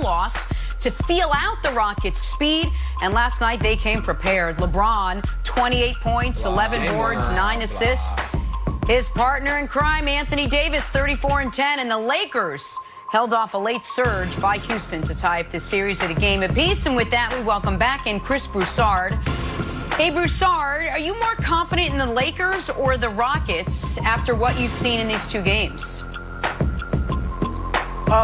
loss to feel out the Rockets' speed, and last night they came prepared. LeBron, 28 points, 11 boards, 9 assists. His partner in crime, Anthony Davis, 34 and 10, and the Lakers held off a late surge by Houston to tie up the series at a game apiece. And with that, we welcome back in Chris Broussard. Hey, Broussard, are you more confident in the Lakers or the Rockets after what you've seen in these two games?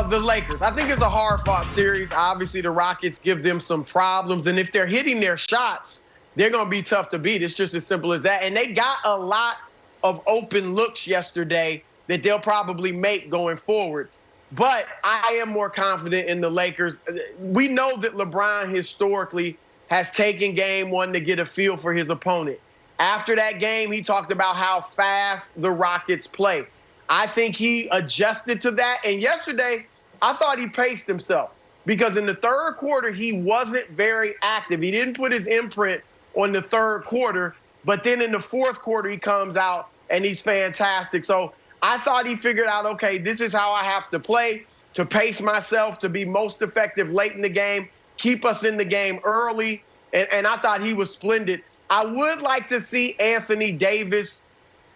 The Lakers. I think it's a hard-fought series. Obviously, the Rockets give them some problems, and if they're hitting their shots, they're going to be tough to beat. It's just as simple as that. And they got a lot of open looks yesterday that they'll probably make going forward. But I am more confident in the Lakers. We know that LeBron historically has taken game one to get a feel for his opponent. After that game, he talked about how fast the Rockets play. I think he adjusted to that. And yesterday, I thought he paced himself because in the third quarter, he wasn't very active. He didn't put his imprint on the third quarter. But then in the fourth quarter, he comes out and he's fantastic. So I thought he figured out, okay, this is how I have to play to pace myself, to be most effective late in the game, keep us in the game early. And I thought he was splendid. I would like to see Anthony Davis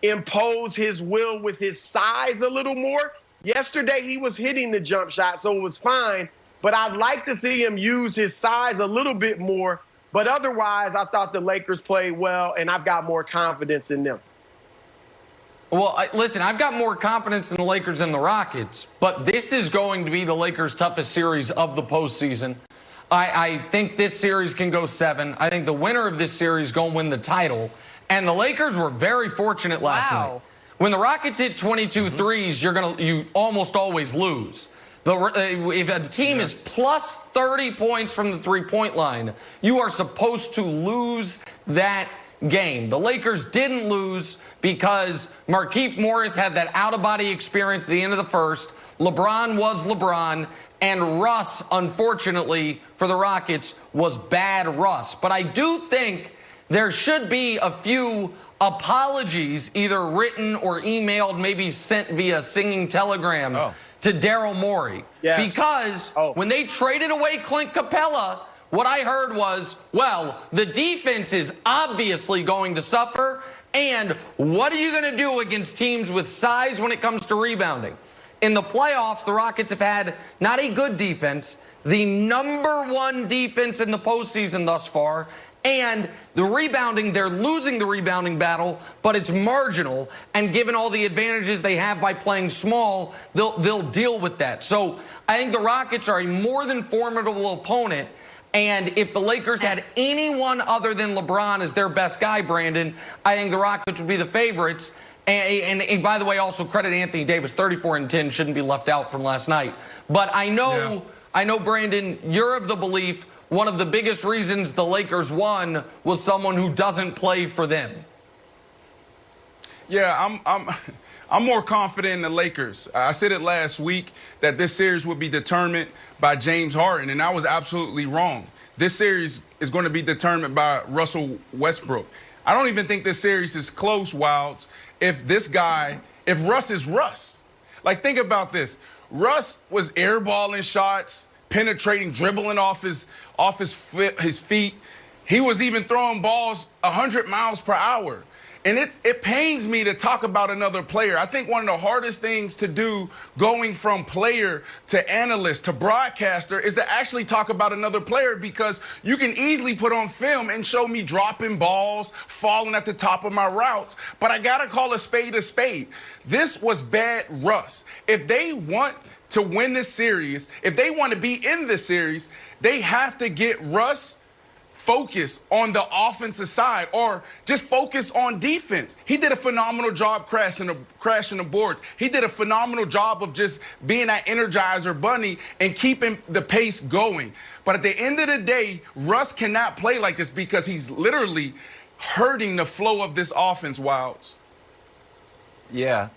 impose his will with his size a little more. Yesterday, he was hitting the jump shot, so it was fine. But I'd like to see him use his size a little bit more. But otherwise, I thought the Lakers played well, and I've got more confidence in them. Well, listen, I've got more confidence in the Lakers than the Rockets, but this is going to be the Lakers' toughest series of the postseason. I think this series can go 7. I think the winner of this series is going to win the title. And the Lakers were very fortunate last night. When the Rockets hit 22 threes, you almost always lose. If a team is plus 30 points from the three-point line, you are supposed to lose that game. The Lakers didn't lose because Markieff Morris had that out-of-body experience at the end of the first. LeBron was LeBron. And Russ, unfortunately, for the Rockets, was bad Russ. But I do think there should be a few apologies, either written or emailed, maybe sent via singing telegram to Daryl Morey. Yes. Because when they traded away Clint Capella, what I heard was, well, the defense is obviously going to suffer. And what are you going to do against teams with size when it comes to rebounding? In the playoffs, the Rockets have had not a good defense, the #1 defense in the postseason thus far, and the rebounding, they're losing the rebounding battle, but it's marginal, and given all the advantages they have by playing small, they'll deal with that. So I think the Rockets are a more than formidable opponent, and if the Lakers had anyone other than LeBron as their best guy, Brandon, I think the Rockets would be the favorites. And by the way, also credit Anthony Davis, 34 and 10 shouldn't be left out from last night. But I know, Brandon, you're of the belief one of the biggest reasons the Lakers won was someone who doesn't play for them. Yeah, I'm more confident in the Lakers. I said it last week that this series would be determined by James Harden, and I was absolutely wrong. This series is going to be determined by Russell Westbrook. I don't even think this series is close, Wilds, if Russ is Russ. Like, think about this. Russ was airballing shots, penetrating, dribbling off his feet. He was even throwing balls 100 miles per hour. And it pains me to talk about another player. I think one of the hardest things to do going from player to analyst to broadcaster is to actually talk about another player, because you can easily put on film and show me dropping balls, falling at the top of my routes. But I got to call a spade a spade. This was bad Russ. If they want to win this series, if they want to be in this series, they have to get Russ focus on the offensive side, or just focus on defense. He did a phenomenal job crashing the boards. He did a phenomenal job of just being that Energizer bunny and keeping the pace going. But at the end of the day, Russ cannot play like this because he's literally hurting the flow of this offense, Wilds. Yeah.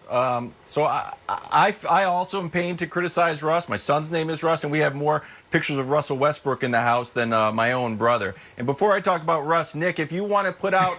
So I also am pained to criticize Russ. My son's name is Russ, and we have more pictures of Russell Westbrook in the house than my own brother. And before I talk about Russ, Nick, if you want to put out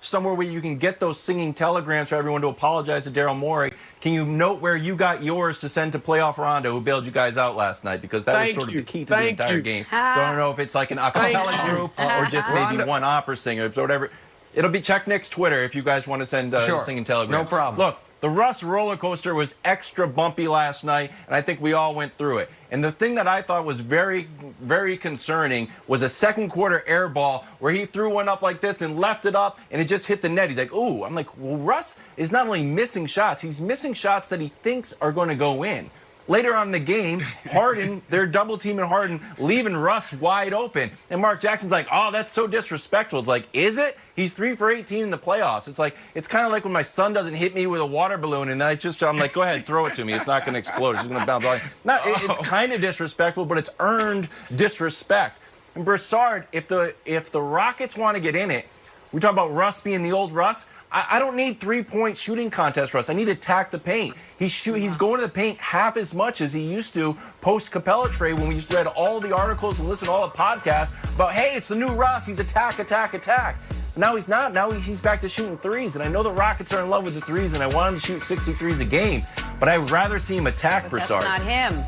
somewhere where you can get those singing telegrams for everyone to apologize to Daryl Morey? Can you note where you got yours to send to Playoff Rondo, who bailed you guys out last night? Because that was sort of the key to the entire game. So I don't know if it's like an a cappella group or just maybe one opera singer, so whatever. It'll be check Nick's Twitter if you guys want to send singing telegrams. No problem. Look, the Russ roller coaster was extra bumpy last night, and I think we all went through it. And the thing that I thought was very, very concerning was a second quarter air ball where he threw one up like this and left it up, and it just hit the net. He's like, ooh. I'm like, well, Russ is not only missing shots, he's missing shots that he thinks are going to go in. Later on in the game, Harden, they're double teaming Harden, leaving Russ wide open. And Mark Jackson's like, oh, that's so disrespectful. It's like, is it? He's 3 for 18 in the playoffs. It's like, it's kind of like when my son doesn't hit me with a water balloon and then I'm like, go ahead, throw it to me. It's not going to explode. It's just going to bounce off. No, it's kind of disrespectful, but it's earned disrespect. And Broussard, if the Rockets want to get in it, we talk about Russ being the old Russ. I don't need 3-point shooting contest, Russ. I need to attack the paint. He's going to the paint half as much as he used to post-Capella trade when we read all the articles and listened to all the podcasts about, hey, it's the new Russ. He's attack, attack, attack. Now he's not. Now he's back to shooting threes. And I know the Rockets are in love with the threes, and I want him to shoot 63s a game. But I'd rather see him attack Broussard. That's not him.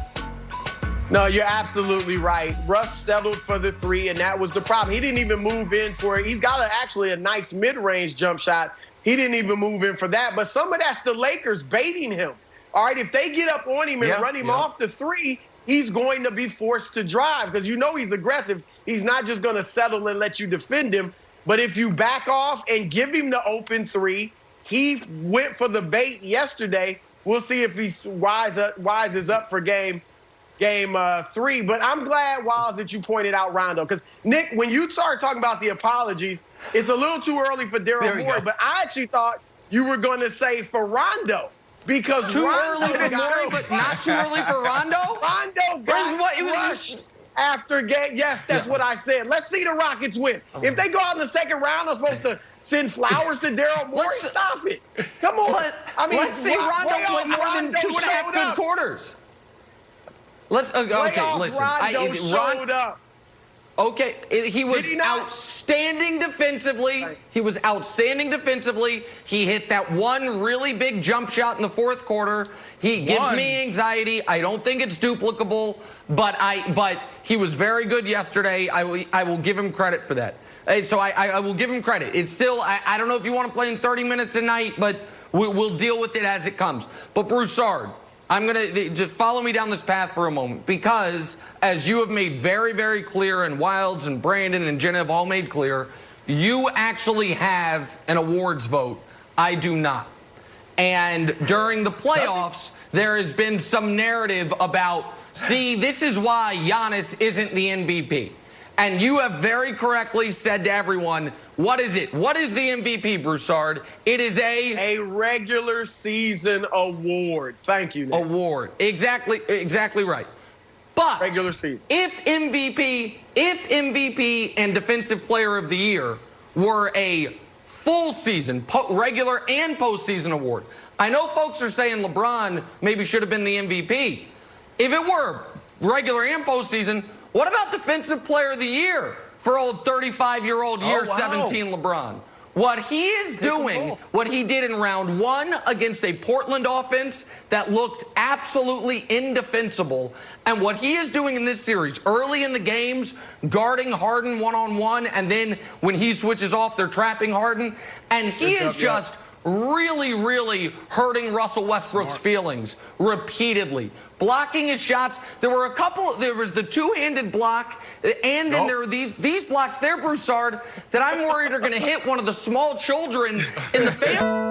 No, you're absolutely right. Russ settled for the 3, and that was the problem. He didn't even move in for it. He's got actually a nice mid-range jump shot. He didn't even move in for that. But some of that's the Lakers baiting him. All right, if they get up on him and run him off the 3, he's going to be forced to drive because you know he's aggressive. He's not just going to settle and let you defend him. But if you back off and give him the open 3, he went for the bait yesterday. We'll see if he wises up for game 3. But I'm glad, Wiles, that you pointed out Rondo. Because, Nick, when you started talking about the apologies, it's a little too early for Daryl Morey. But I actually thought you were going to say for Rondo. Because too Rondo early for Morey, but not too early for Rondo? Rondo got crushed after game. Yes, that's what I said. Let's see the Rockets win. If they go out in the second round, I'm supposed to send flowers to Daryl Morey? Stop it. Come on. Let's see Rondo play more than 2.5 good quarters. Okay, listen. Rondo showed up. Okay, he was outstanding defensively. He was outstanding defensively. He hit that one really big jump shot in the fourth quarter. He gives me anxiety. I don't think it's duplicable, but he was very good yesterday. I will give him credit for that. So I will give him credit. It's still, I don't know if you want to play in 30 minutes a night, but we'll deal with it as it comes. But Broussard, I'm going to just follow me down this path for a moment because, as you have made very, very clear, and Wilds and Brandon and Jenna have all made clear, you actually have an awards vote. I do not. And during the playoffs, there has been some narrative about, see, this is why Giannis isn't the MVP. And you have very correctly said to everyone, what is it? What is the MVP, Broussard? It is a regular season award. Thank you, Nick. Award. Exactly right. But regular season. If MVP and Defensive Player of the Year were a full season, regular and postseason award, I know folks are saying LeBron maybe should have been the MVP. If it were regular and postseason, what about Defensive Player of the Year for old 35-year-old year 17 LeBron? What he is doing, what he did in round 1 against a Portland offense that looked absolutely indefensible, and what he is doing in this series, early in the games, guarding Harden one-on-one, and then when he switches off, they're trapping Harden, and he is just really, really hurting Russell Westbrook's feelings repeatedly. Blocking his shots. There was the two-handed block, and then there were these blocks there, Broussard, that I'm worried are going to hit one of the small children in the family.